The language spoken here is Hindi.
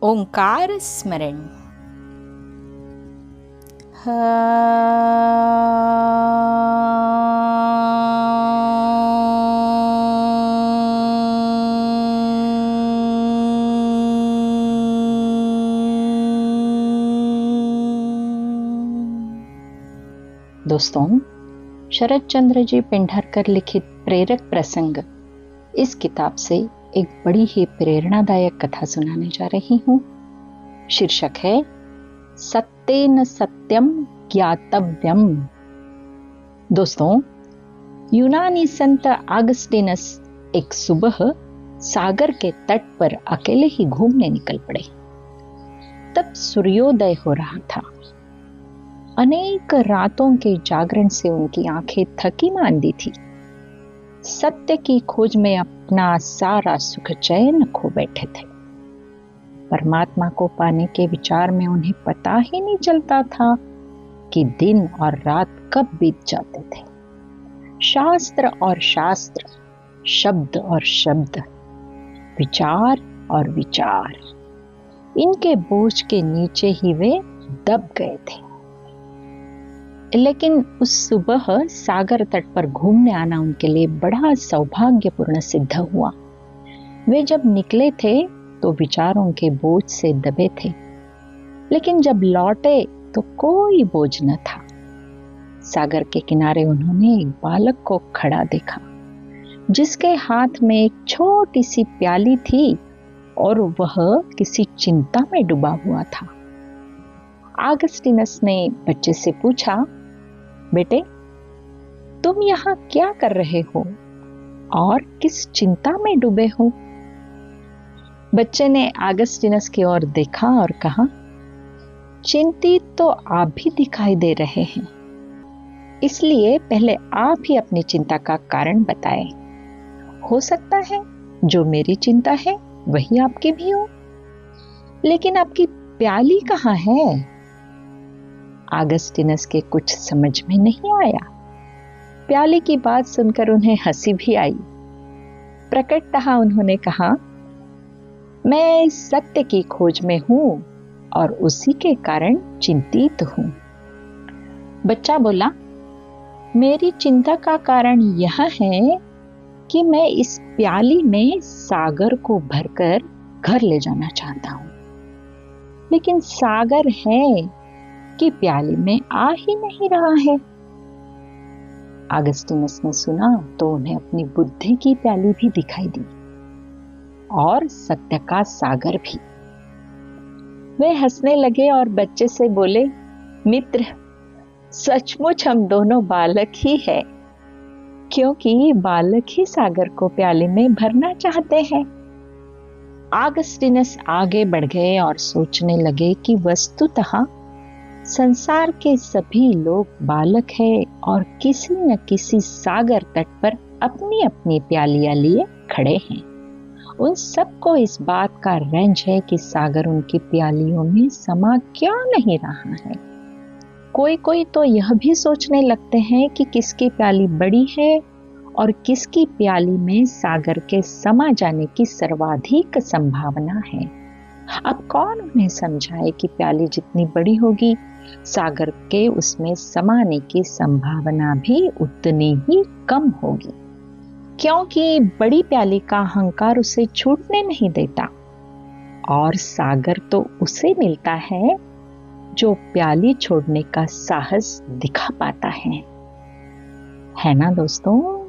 ओंकार स्मरण। दोस्तों, शरद चंद्र जी पिंढारकर लिखित प्रेरक प्रसंग इस किताब से एक बड़ी ही प्रेरणादायक कथा सुनाने जा रही हूँ। शीर्षक है सत्येन सत्यम ज्ञातव्यम। दोस्तों, यूनानी संत ऑगस्टिनस एक सुबह सागर के तट पर अकेले ही घूमने निकल पड़े। तब सूर्योदय हो रहा था। अनेक रातों के जागरण से उनकी आंखें थकी मांदी थी। सत्य की खोज में अपना सारा सुख चैन खो बैठे थे। परमात्मा को पाने के विचार में उन्हें पता ही नहीं चलता था कि दिन और रात कब बीत जाते थे। शास्त्र और शास्त्र, शब्द और शब्द, विचार और विचार, इनके बोझ के नीचे ही वे दब गए थे। लेकिन उस सुबह सागर तट पर घूमने आना उनके लिए बड़ा सौभाग्यपूर्ण सिद्ध हुआ। वे जब निकले थे तो विचारों के बोझ से दबे थे, लेकिन जब लौटे तो कोई बोझ न था। सागर के किनारे उन्होंने एक बालक को खड़ा देखा, जिसके हाथ में एक छोटी सी प्याली थी और वह किसी चिंता में डूबा हुआ था। ऑगस्टिनस ने बच्चे से पूछा, बेटे, तुम यहाँ क्या कर रहे हो और किस चिंता में डूबे हो? बच्चे ने ऑगस्टिनस की ओर देखा और कहा, चिंतित तो आप भी दिखाई दे रहे हैं, इसलिए पहले आप ही अपनी चिंता का कारण बताएं। हो सकता है जो मेरी चिंता है वही आपकी भी हो। लेकिन आपकी प्याली कहाँ है? ऑगस्टिनस के कुछ समझ में नहीं आया। प्याली की बात सुनकर उन्हें हंसी भी आई। प्रकटतः उन्होंने कहा, मैं सत्य की खोज में हूं और उसी के कारण चिंतित हूं। बच्चा बोला, मेरी चिंता का कारण यह है कि मैं इस प्याली में सागर को भरकर घर ले जाना चाहता हूं, लेकिन सागर है कि प्याली में आ ही नहीं रहा है। ऑगस्टिनस ने सुना तो उन्हें अपनी बुद्धि की प्याली भी दिखाई दी और सत्य का सागर भी। वे हंसने लगे और बच्चे से बोले, मित्र, सचमुच हम दोनों बालक ही हैं, क्योंकि बालक ही सागर को प्याली में भरना चाहते हैं। ऑगस्टिनस आगे बढ़ गए और सोचने लगे कि वस्तुतः संसार के सभी लोग बालक हैं और किसी न किसी सागर तट पर अपनी अपनी प्यालियां लिए खड़े हैं। उन सबको इस बात का रंज है कि सागर उनकी प्यालियों में समा क्यों नहीं रहा है। कोई कोई तो यह भी सोचने लगते हैं कि किसकी प्याली बड़ी है और किसकी प्याली में सागर के समा जाने की सर्वाधिक संभावना है। अब कौन उन्हें समझाए कि प्याली जितनी बड़ी होगी, सागर के उसमें समाने की संभावना भी उतनी ही कम होगी, क्योंकि बड़ी प्याली का अहंकार उसे छूटने नहीं देता और सागर तो उसे मिलता है जो प्याली छोड़ने का साहस दिखा पाता है ना दोस्तों?